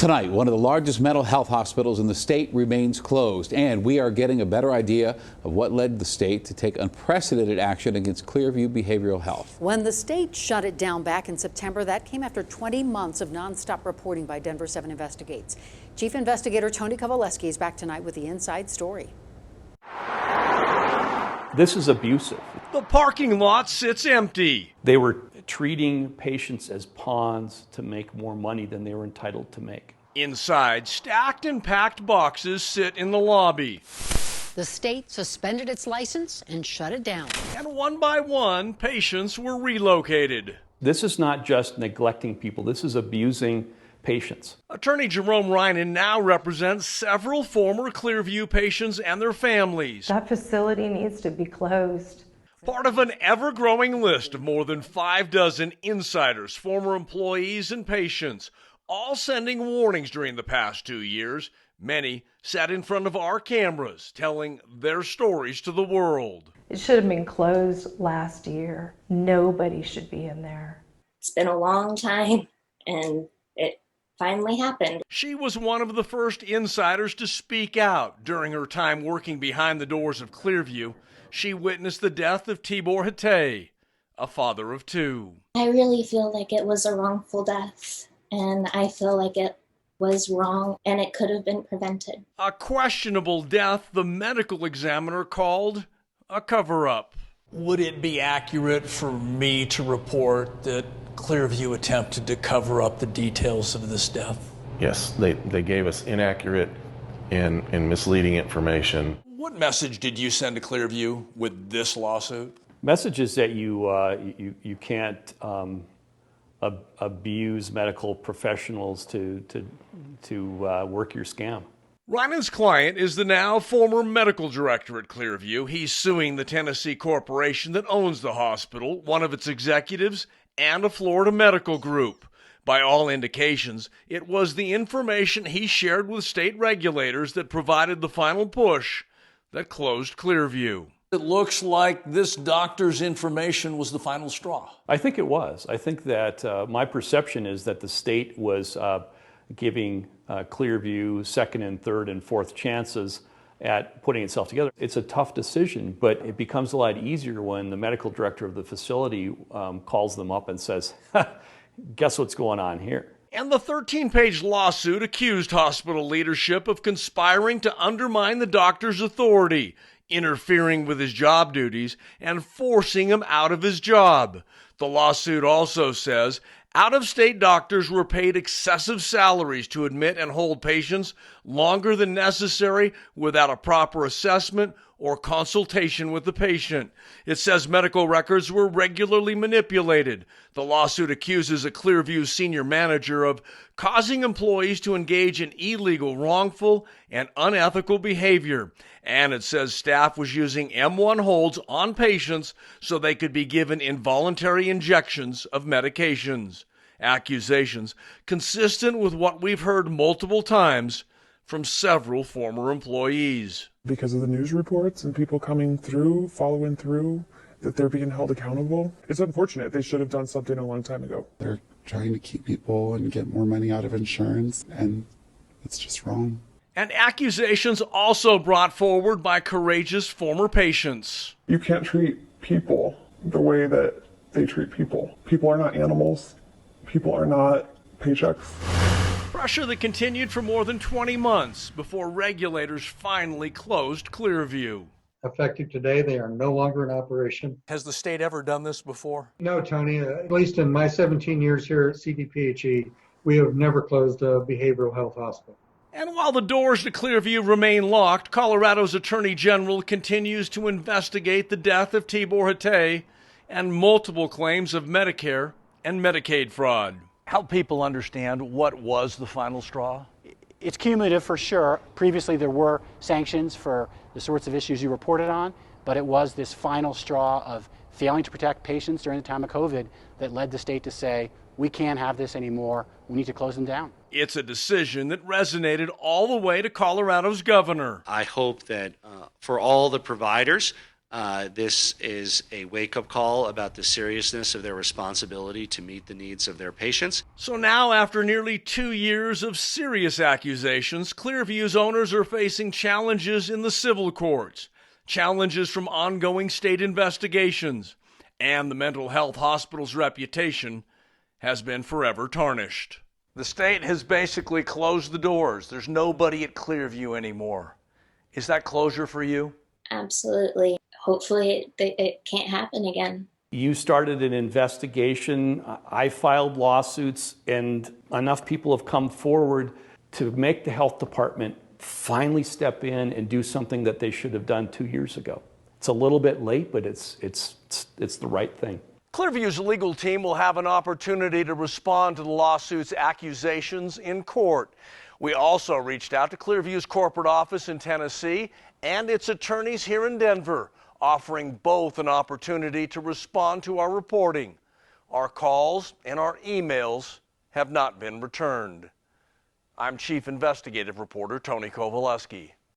Tonight, one of the largest mental health hospitals in the state remains closed, and we are getting a better idea of what led the state to take unprecedented action against Clearview Behavioral Health. When the state shut it down back in September, that came after 20 months of nonstop reporting by Denver 7 Investigates. Chief Investigator Tony Kowaleski is back tonight with the inside story. This is abusive. The parking lot sits empty. They were treating patients as pawns to make more money than they were entitled to make. Inside, stacked and packed boxes sit in the lobby. The state suspended its license and shut it down. And one by one, patients were relocated. This is not just neglecting people, this is abusing patients. Attorney Jerome Reinen now represents several former Clearview patients and their families. That facility needs to be closed. Part of an ever-growing list of more than 6 insiders, former employees, and patients, all sending warnings during the past 2 years. Many sat in front of our cameras, telling their stories to the world. It should have been closed last year. Nobody should be in there. It's been a long time, and it finally happened. She was one of the first insiders to speak out during her time working behind the doors of Clearview. She witnessed the death of Tibor Hatay, a father of 2. I really feel like it was a wrongful death, and I feel like it was wrong and it could have been prevented. A questionable death the medical examiner called a cover-up. Would it be accurate for me to report that Clearview attempted to cover up the details of this death? Yes, they gave us inaccurate and misleading information. What message did you send to Clearview with this lawsuit? Message is that you can't abuse medical professionals to work your scam. Reinen's client is the now former medical director at Clearview. He's suing the Tennessee corporation that owns the hospital, one of its executives, and a Florida medical group. By all indications, it was the information he shared with state regulators that provided the final push that closed Clearview. It looks like this doctor's information was the final straw. I think it was. I think that my perception is that the state was giving Clearview second and third and fourth chances at putting itself together. It's a tough decision, but it becomes a lot easier when the medical director of the facility calls them up and says, guess what's going on here? And the 13-page lawsuit accused hospital leadership of conspiring to undermine the doctor's authority, interfering with his job duties, and forcing him out of his job. The lawsuit also says out-of-state doctors were paid excessive salaries to admit and hold patients longer than necessary without a proper assessment or consultation with the patient. It says medical records were regularly manipulated. The lawsuit accuses a Clearview senior manager of causing employees to engage in illegal, wrongful, and unethical behavior. And it says staff was using M1 holds on patients so they could be given involuntary injections of medications. Accusations consistent with what we've heard multiple times from several former employees. Because of the news reports and people coming through, following through, that they're being held accountable. It's unfortunate. They should have done something a long time ago. They're trying to keep people and get more money out of insurance, and it's just wrong. And accusations also brought forward by courageous former patients. You can't treat people the way that they treat people. People are not animals. People are not paychecks. Pressure that continued for more than 20 months before regulators finally closed Clearview. Effective today, they are no longer in operation. Has the state ever done this before? No, Tony. At least in my 17 years here at CDPHE, we have never closed a behavioral health hospital. And while the doors to Clearview remain locked, Colorado's Attorney General continues to investigate the death of Tibor Hatay and multiple claims of Medicare and Medicaid fraud. Help people understand what was the final straw? It's cumulative for sure. Previously there were sanctions for the sorts of issues you reported on, but it was this final straw of failing to protect patients during the time of COVID that led the state to say, we can't have this anymore, we need to close them down. It's a decision that resonated all the way to Colorado's governor. I hope that for all the providers, This is a wake-up call about the seriousness of their responsibility to meet the needs of their patients. So now, after nearly 2 years of serious accusations, Clearview's owners are facing challenges in the civil courts, challenges from ongoing state investigations, and the mental health hospital's reputation has been forever tarnished. The state has basically closed the doors. There's nobody at Clearview anymore. Is that closure for you? Absolutely. Hopefully it can't happen again. You started an investigation. I filed lawsuits, and enough people have come forward to make the health department finally step in and do something that they should have done 2 years ago. It's a little bit late, but it's the right thing. Clearview's legal team will have an opportunity to respond to the lawsuit's accusations in court. We also reached out to Clearview's corporate office in Tennessee and its attorneys here in Denver, offering both an opportunity to respond to our reporting. Our calls and our emails have not been returned. I'm Chief Investigative Reporter Tony Kowaleski.